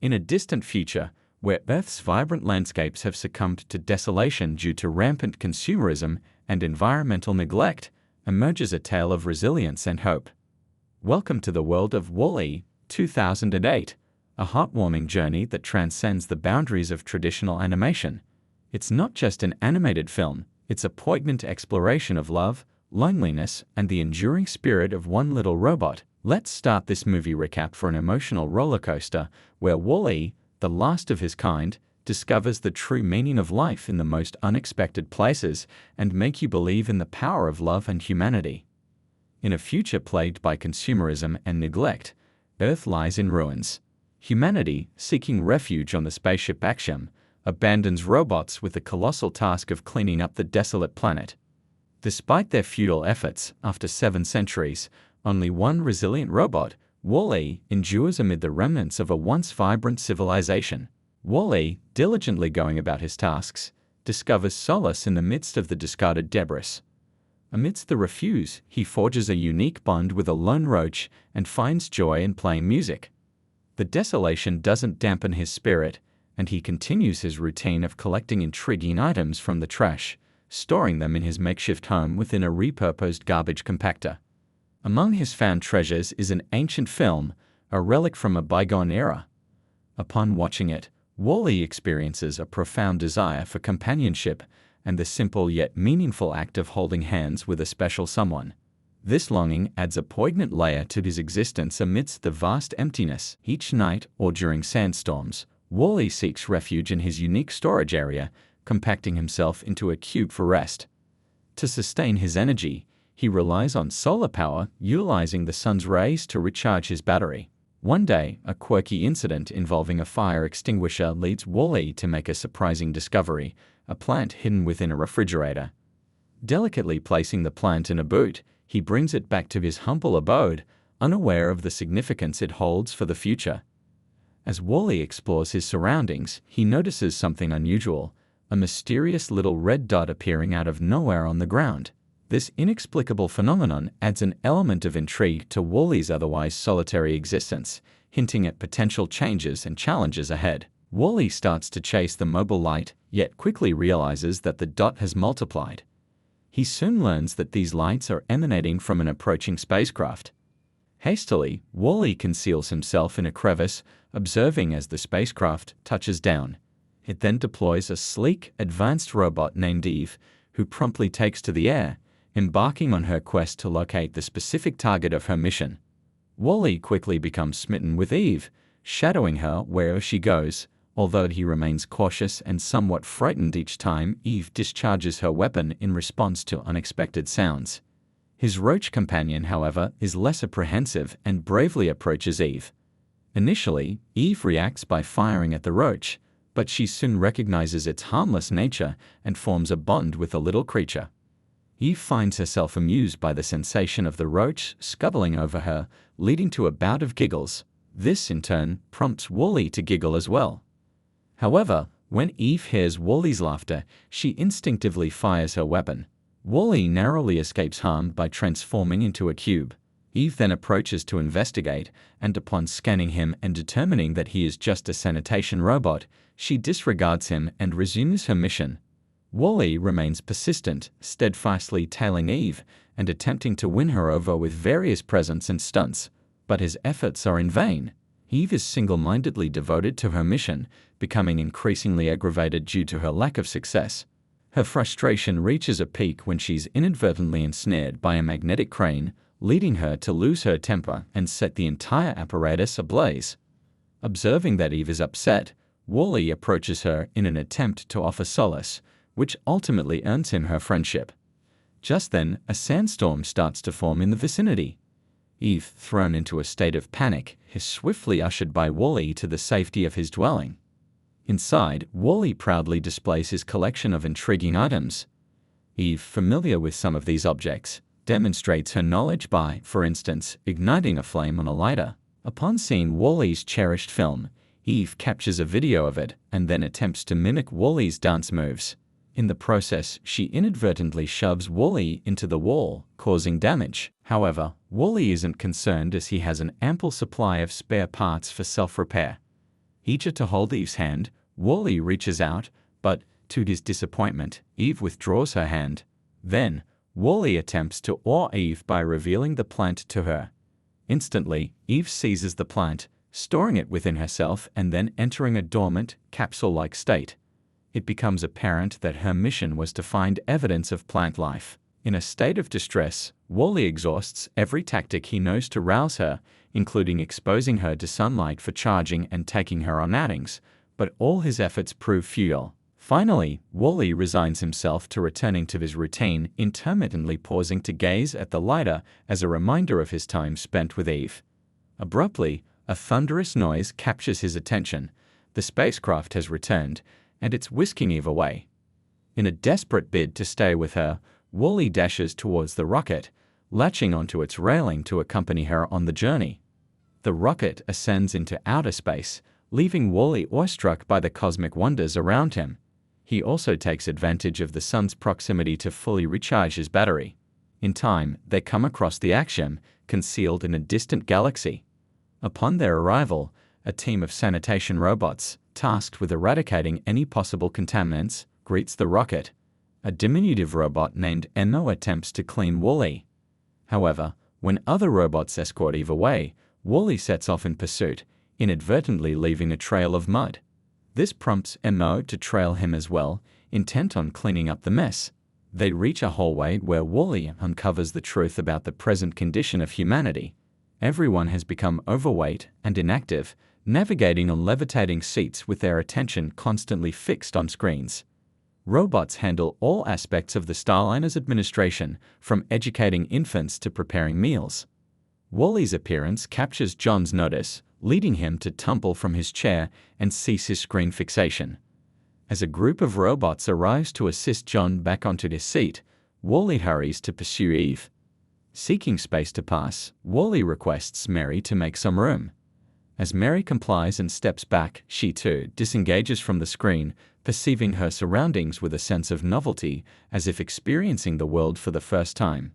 In a distant future, where Earth's vibrant landscapes have succumbed to desolation due to rampant consumerism and environmental neglect, emerges a tale of resilience and hope. Welcome to the world of WALL-E, 2008, a heartwarming journey that transcends the boundaries of traditional animation. It's not just an animated film, it's a poignant exploration of love, loneliness, and the enduring spirit of one little robot. Let's start this movie recap for an emotional rollercoaster where WALL-E, the last of his kind, discovers the true meaning of life in the most unexpected places and make you believe in the power of love and humanity. In a future plagued by consumerism and neglect, Earth lies in ruins. Humanity, seeking refuge on the spaceship Axiom, abandons robots with the colossal task of cleaning up the desolate planet. Despite their futile efforts, after 7 centuries, only one resilient robot, WALL-E, endures amid the remnants of a once vibrant civilization. WALL-E, diligently going about his tasks, discovers solace in the midst of the discarded debris. Amidst the refuse, he forges a unique bond with a lone roach and finds joy in playing music. The desolation doesn't dampen his spirit, and he continues his routine of collecting intriguing items from the trash, storing them in his makeshift home within a repurposed garbage compactor. Among his found treasures is an ancient film, a relic from a bygone era. Upon watching it, WALL-E experiences a profound desire for companionship and the simple yet meaningful act of holding hands with a special someone. This longing adds a poignant layer to his existence amidst the vast emptiness. Each night or during sandstorms, WALL-E seeks refuge in his unique storage area, compacting himself into a cube for rest. To sustain his energy, he relies on solar power, utilizing the sun's rays to recharge his battery. One day, a quirky incident involving a fire extinguisher leads WALL-E to make a surprising discovery, a plant hidden within a refrigerator. Delicately placing the plant in a boot, he brings it back to his humble abode, unaware of the significance it holds for the future. As WALL-E explores his surroundings, he notices something unusual, a mysterious little red dot appearing out of nowhere on the ground. This inexplicable phenomenon adds an element of intrigue to WALL-E's otherwise solitary existence, hinting at potential changes and challenges ahead. WALL-E starts to chase the mobile light, yet quickly realizes that the dot has multiplied. He soon learns that these lights are emanating from an approaching spacecraft. Hastily, WALL-E conceals himself in a crevice, observing as the spacecraft touches down. It then deploys a sleek, advanced robot named Eve, who promptly takes to the air, embarking on her quest to locate the specific target of her mission. WALL-E quickly becomes smitten with Eve, shadowing her wherever she goes, although he remains cautious and somewhat frightened each time Eve discharges her weapon in response to unexpected sounds. His roach companion, however, is less apprehensive and bravely approaches Eve. Initially, Eve reacts by firing at the roach, but she soon recognizes its harmless nature and forms a bond with the little creature. Eve finds herself amused by the sensation of the roach scuttling over her, leading to a bout of giggles. This, in turn, prompts WALL-E to giggle as well. However, when Eve hears WALL-E's laughter, she instinctively fires her weapon. WALL-E narrowly escapes harm by transforming into a cube. Eve then approaches to investigate, and upon scanning him and determining that he is just a sanitation robot, she disregards him and resumes her mission. WALL-E remains persistent, steadfastly tailing Eve and attempting to win her over with various presents and stunts, but his efforts are in vain. Eve is single-mindedly devoted to her mission, becoming increasingly aggravated due to her lack of success. Her frustration reaches a peak when she's inadvertently ensnared by a magnetic crane, leading her to lose her temper and set the entire apparatus ablaze. Observing that Eve is upset, WALL-E approaches her in an attempt to offer solace, which ultimately earns him her friendship. Just then, a sandstorm starts to form in the vicinity. Eve, thrown into a state of panic, is swiftly ushered by WALL-E to the safety of his dwelling. Inside, WALL-E proudly displays his collection of intriguing items. Eve, familiar with some of these objects, demonstrates her knowledge by, for instance, igniting a flame on a lighter. Upon seeing WALL-E's cherished film, Eve captures a video of it and then attempts to mimic WALL-E's dance moves. In the process, she inadvertently shoves WALL-E into the wall, causing damage. However, WALL-E isn't concerned as he has an ample supply of spare parts for self-repair. Eager to hold Eve's hand, Wall-E reaches out, but, to his disappointment, Eve withdraws her hand. Then, Wall-E attempts to awe Eve by revealing the plant to her. Instantly, Eve seizes the plant, storing it within herself and then entering a dormant, capsule-like state. It becomes apparent that her mission was to find evidence of plant life. In a state of distress, Wall-E exhausts every tactic he knows to rouse her, including exposing her to sunlight for charging and taking her on outings, but all his efforts prove futile. Finally, Wall-E resigns himself to returning to his routine, intermittently pausing to gaze at the lighter as a reminder of his time spent with Eve. Abruptly, a thunderous noise captures his attention. The spacecraft has returned, and it's whisking Eve away. In a desperate bid to stay with her, Wall-E dashes towards the rocket, latching onto its railing to accompany her on the journey. The rocket ascends into outer space, leaving Wall-E awestruck by the cosmic wonders around him. He also takes advantage of the sun's proximity to fully recharge his battery. In time, they come across the Axiom, concealed in a distant galaxy. Upon their arrival, a team of sanitation robots, tasked with eradicating any possible contaminants, greets the rocket. A diminutive robot named Emo attempts to clean Wall-E. However, when other robots escort Eve away, Wall-E sets off in pursuit, inadvertently leaving a trail of mud. This prompts Emo to trail him as well, intent on cleaning up the mess. They reach a hallway where Wall-E uncovers the truth about the present condition of humanity. Everyone has become overweight and inactive, navigating on levitating seats with their attention constantly fixed on screens. Robots handle all aspects of the Starliner's administration, from educating infants to preparing meals. Wall-E's appearance captures John's notice, leading him to tumble from his chair and cease his screen fixation. As a group of robots arrives to assist John back onto his seat, Wall-E hurries to pursue Eve. Seeking space to pass, Wall-E requests Mary to make some room. As Mary complies and steps back, she too disengages from the screen, perceiving her surroundings with a sense of novelty, as if experiencing the world for the first time.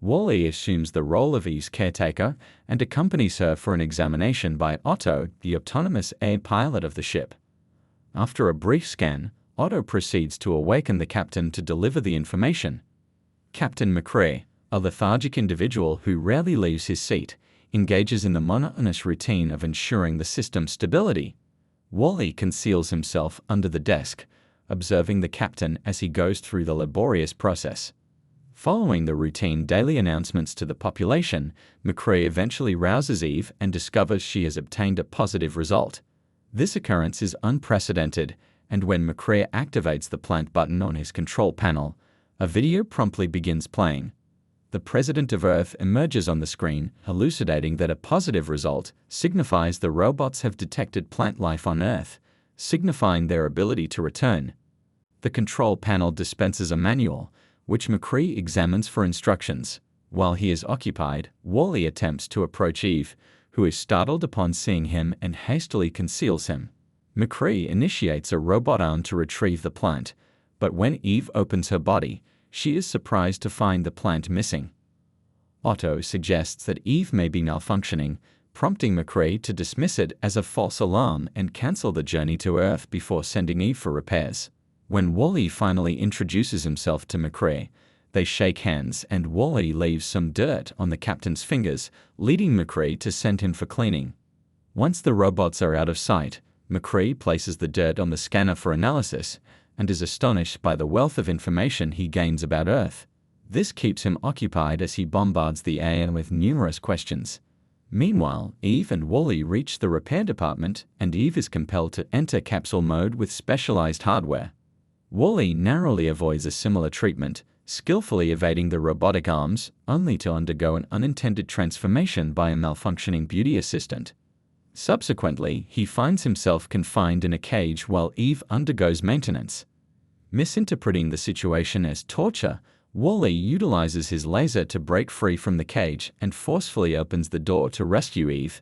Wall-E assumes the role of Eve's caretaker and accompanies her for an examination by Otto, the autonomous air pilot of the ship. After a brief scan, Otto proceeds to awaken the captain to deliver the information. Captain McCree, a lethargic individual who rarely leaves his seat, engages in the monotonous routine of ensuring the system's stability. Wall-E conceals himself under the desk, observing the captain as he goes through the laborious process. Following the routine daily announcements to the population, McCree eventually rouses Eve and discovers she has obtained a positive result. This occurrence is unprecedented, and when McCree activates the plant button on his control panel, a video promptly begins playing. The President of Earth emerges on the screen, elucidating that a positive result signifies the robots have detected plant life on Earth, signifying their ability to return. The control panel dispenses a manual, which McCree examines for instructions. While he is occupied, Wall-E attempts to approach Eve, who is startled upon seeing him and hastily conceals him. McCree initiates a robot arm to retrieve the plant, but when Eve opens her body, she is surprised to find the plant missing. Otto suggests that Eve may be malfunctioning, prompting McCree to dismiss it as a false alarm and cancel the journey to Earth before sending Eve for repairs. When Wall-E finally introduces himself to McCree, they shake hands and Wall-E leaves some dirt on the captain's fingers, leading McCree to send him for cleaning. Once the robots are out of sight, McCree places the dirt on the scanner for analysis and is astonished by the wealth of information he gains about Earth. This keeps him occupied as he bombards the AI with numerous questions. Meanwhile, Eve and Wall-E reach the repair department, and Eve is compelled to enter capsule mode with specialized hardware. Wall-E narrowly avoids a similar treatment, skillfully evading the robotic arms, only to undergo an unintended transformation by a malfunctioning beauty assistant. Subsequently, he finds himself confined in a cage while Eve undergoes maintenance. Misinterpreting the situation as torture, Wall-E utilizes his laser to break free from the cage and forcefully opens the door to rescue Eve.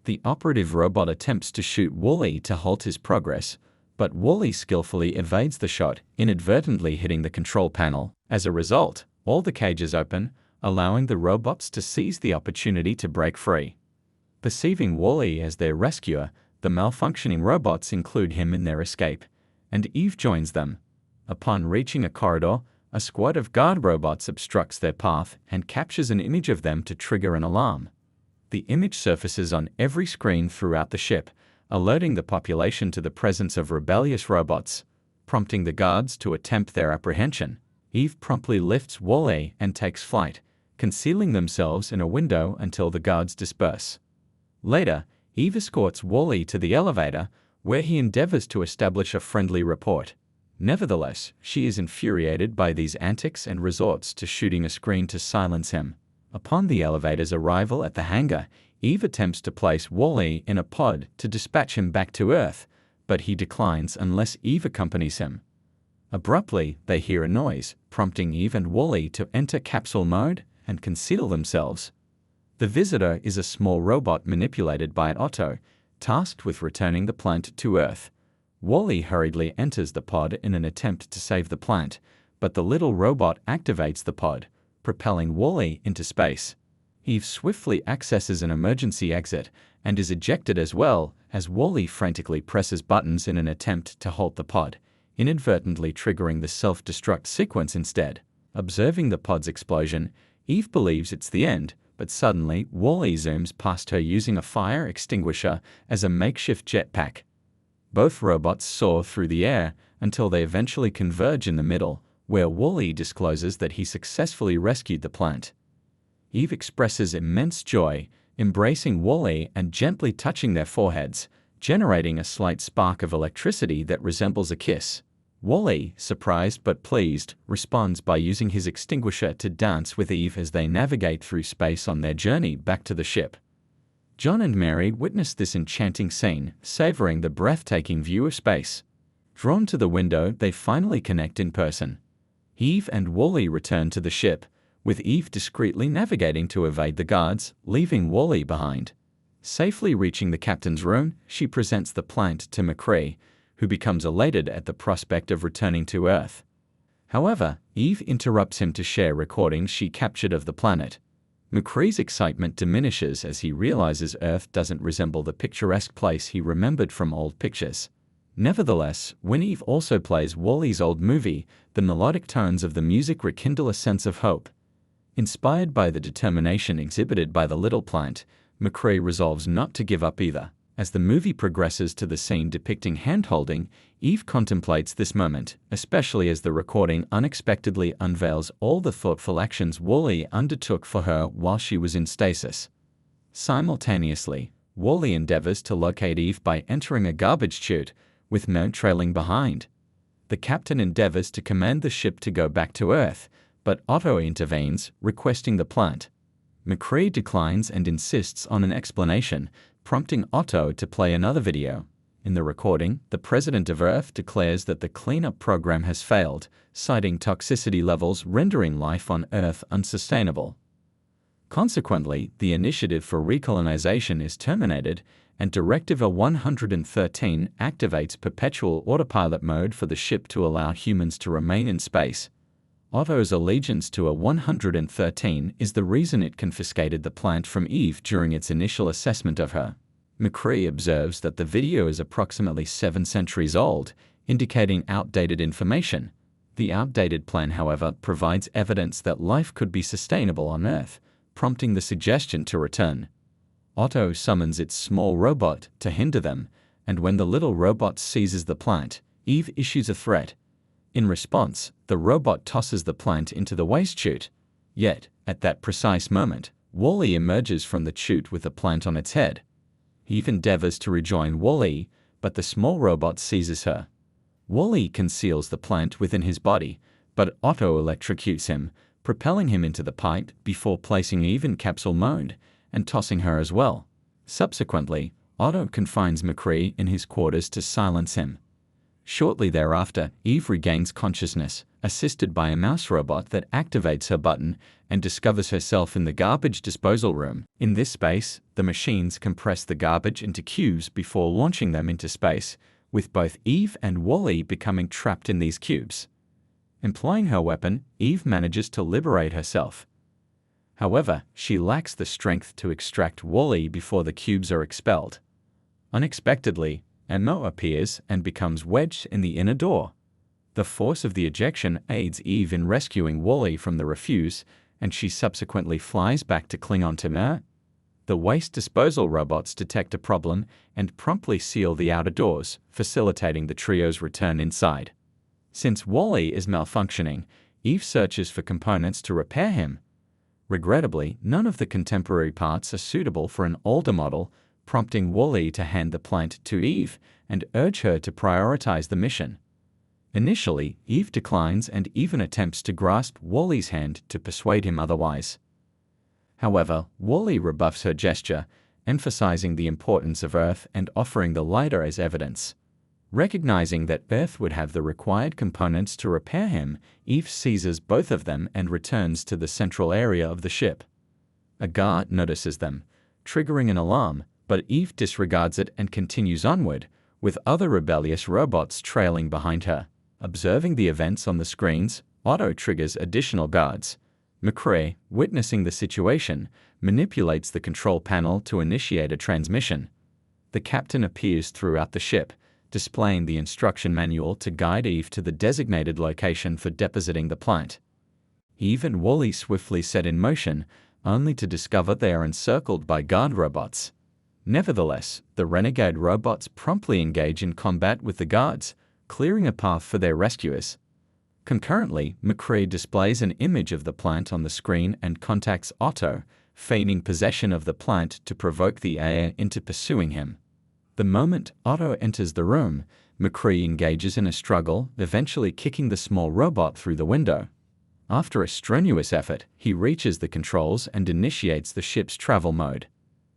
The operative robot attempts to shoot Wall-E to halt his progress, but Wall-E skillfully evades the shot, inadvertently hitting the control panel. As a result, all the cages open, allowing the robots to seize the opportunity to break free. Perceiving Wall-E as their rescuer, The malfunctioning robots include him in their escape, and Eve joins them. Upon reaching a corridor, a squad of guard robots obstructs their path and captures an image of them to trigger an alarm. The image surfaces on every screen throughout the ship, alerting the population to the presence of rebellious robots, prompting the guards to attempt their apprehension. Eve promptly lifts Wall-E and takes flight, concealing themselves in a window until the guards disperse. Later, Eve escorts Wall-E to the elevator, where he endeavors to establish a friendly rapport. Nevertheless, she is infuriated by these antics and resorts to shooting a screen to silence him. Upon the elevator's arrival at the hangar, Eve attempts to place Wall-E in a pod to dispatch him back to Earth, but he declines unless Eve accompanies him. Abruptly, they hear a noise, prompting Eve and Wall-E to enter capsule mode and conceal themselves. The visitor is a small robot manipulated by Otto, tasked with returning the plant to Earth. Wall-E hurriedly enters the pod in an attempt to save the plant, but the little robot activates the pod, propelling Wall-E into space. Eve swiftly accesses an emergency exit and is ejected as well as Wall-E frantically presses buttons in an attempt to halt the pod, inadvertently triggering the self-destruct sequence instead. Observing the pod's explosion, Eve believes it's the end, but suddenly Wall-E zooms past her using a fire extinguisher as a makeshift jetpack. Both robots soar through the air until they eventually converge in the middle, where Wall-E discloses that he successfully rescued the plant. Eve expresses immense joy, embracing Wall-E and gently touching their foreheads, generating a slight spark of electricity that resembles a kiss. Wall-E, surprised but pleased, responds by using his extinguisher to dance with Eve as they navigate through space on their journey back to the ship. John and Mary witness this enchanting scene, savoring the breathtaking view of space. Drawn to the window, they finally connect in person. Eve and Wall-E return to the ship, with Eve discreetly navigating to evade the guards, leaving Wall-E behind. Safely reaching the captain's room, she presents the plant to McCree, who becomes elated at the prospect of returning to Earth. However, Eve interrupts him to share recordings she captured of the planet. McCree's excitement diminishes as he realizes Earth doesn't resemble the picturesque place he remembered from old pictures. Nevertheless, when Eve also plays Wall-E's old movie, the melodic tones of the music rekindle a sense of hope. Inspired by the determination exhibited by the little plant, McCree resolves not to give up either. As the movie progresses to the scene depicting hand-holding, Eve contemplates this moment, especially as the recording unexpectedly unveils all the thoughtful actions Wall-E undertook for her while she was in stasis. Simultaneously, Wall-E endeavors to locate Eve by entering a garbage chute, with Mary trailing behind. The captain endeavors to command the ship to go back to Earth, but Otto intervenes, requesting the plant. McCree declines and insists on an explanation, prompting Otto to play another video. In the recording, the president of Earth declares that the cleanup program has failed, citing toxicity levels rendering life on Earth unsustainable. Consequently, the initiative for recolonization is terminated, and Directive 113 activates perpetual autopilot mode for the ship to allow humans to remain in space. Otto's allegiance to A113 is the reason it confiscated the plant from Eve during its initial assessment of her. McCree observes that the video is approximately 7 centuries old, indicating outdated information. The outdated plan, however, provides evidence that life could be sustainable on Earth, prompting the suggestion to return. Otto summons its small robot to hinder them, and when the little robot seizes the plant, Eve issues a threat. In response, the robot tosses the plant into the waste chute. Yet, at that precise moment, Wall-E emerges from the chute with the plant on its head. Eve endeavors to rejoin Wall-E, but the small robot seizes her. Wall-E conceals the plant within his body, but Otto electrocutes him, propelling him into the pipe before placing Eve in capsule mode and tossing her as well. Subsequently, Otto confines McCree in his quarters to silence him. Shortly thereafter, Eve regains consciousness, assisted by a mouse robot that activates her button and discovers herself in the garbage disposal room. In this space, the machines compress the garbage into cubes before launching them into space, with both Eve and Wall-E becoming trapped in these cubes. Employing her weapon, Eve manages to liberate herself. However, she lacks the strength to extract Wall-E before the cubes are expelled. Unexpectedly, Emma appears and becomes wedged in the inner door. The force of the ejection aids Eve in rescuing Wall-E from the refuse, and she subsequently flies back to cling on to Emma. The waste disposal robots detect a problem and promptly seal the outer doors, facilitating the trio's return inside. Since Wall-E is malfunctioning, Eve searches for components to repair him. Regrettably, none of the contemporary parts are suitable for an older model, prompting Wall-E to hand the plant to Eve and urge her to prioritize the mission. Initially, Eve declines and even attempts to grasp Wall-E's hand to persuade him otherwise. However, Wall-E rebuffs her gesture, emphasizing the importance of Earth and offering the lighter as evidence. Recognizing that Earth would have the required components to repair him, Eve seizes both of them and returns to the central area of the ship. A guard notices them, triggering an alarm, but Eve disregards it and continues onward, with other rebellious robots trailing behind her. Observing the events on the screens, Otto triggers additional guards. McCrae, witnessing the situation, manipulates the control panel to initiate a transmission. The captain appears throughout the ship, displaying the instruction manual to guide Eve to the designated location for depositing the plant. Eve and Wall-E swiftly set in motion, only to discover they are encircled by guard robots. Nevertheless, the renegade robots promptly engage in combat with the guards, clearing a path for their rescuers. Concurrently, McCrae displays an image of the plant on the screen and contacts Otto, feigning possession of the plant to provoke the AI into pursuing him. The moment Otto enters the room, McCrae engages in a struggle, eventually kicking the small robot through the window. After a strenuous effort, he reaches the controls and initiates the ship's travel mode.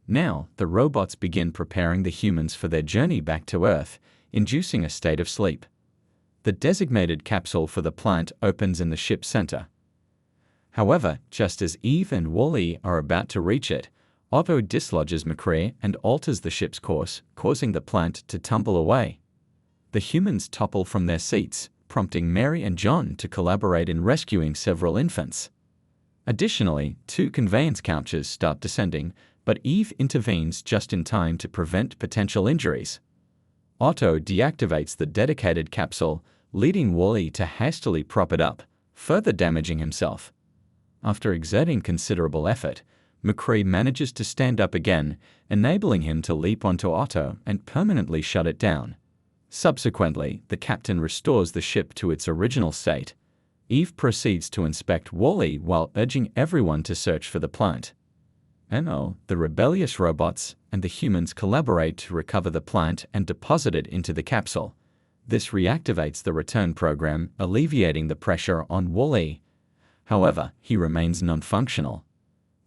Now, the robots begin preparing the humans for their journey back to Earth, inducing a state of sleep. The designated capsule for the plant opens in the ship's center. However, just as Eve and Wall-E are about to reach it, Otto dislodges McCrae and alters the ship's course, causing the plant to tumble away. The humans topple from their seats, prompting Mary and John to collaborate in rescuing several infants. Additionally, 2 conveyance couches start descending, but Eve intervenes just in time to prevent potential injuries. Otto deactivates the dedicated capsule, leading Wall-E to hastily prop it up, further damaging himself. After exerting considerable effort, McCrae manages to stand up again, enabling him to leap onto Otto and permanently shut it down. Subsequently, the captain restores the ship to its original state. Eve proceeds to inspect Wall-E while urging everyone to search for the plant. The rebellious robots and the humans collaborate to recover the plant and deposit it into the capsule. This reactivates the return program, alleviating the pressure on Wall-E. However, he remains non-functional.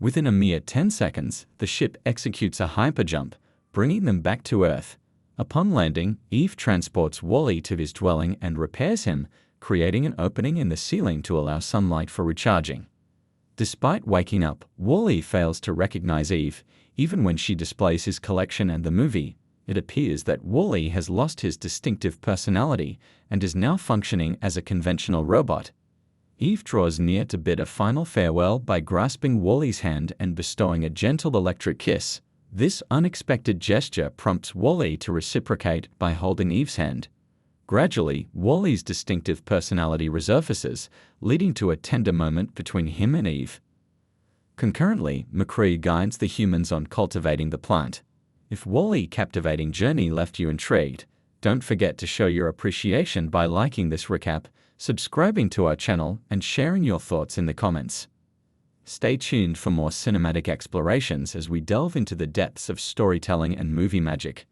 Within a mere 10 seconds, the ship executes a hyperjump, bringing them back to Earth. Upon landing, Eve transports Wall-E to his dwelling and repairs him, creating an opening in the ceiling to allow sunlight for recharging. Despite waking up, Wall-E fails to recognize Eve, even when she displays his collection and the movie. It appears that Wall-E has lost his distinctive personality and is now functioning as a conventional robot. Eve draws near to bid a final farewell by grasping Wall-E's hand and bestowing a gentle electric kiss. This unexpected gesture prompts Wall-E to reciprocate by holding Eve's hand. Gradually, Wall-E's distinctive personality resurfaces, leading to a tender moment between him and Eve. Concurrently, McCrae guides the humans on cultivating the plant. If Wall-E's captivating journey left you intrigued, don't forget to show your appreciation by liking this recap, subscribing to our channel, and sharing your thoughts in the comments. Stay tuned for more cinematic explorations as we delve into the depths of storytelling and movie magic.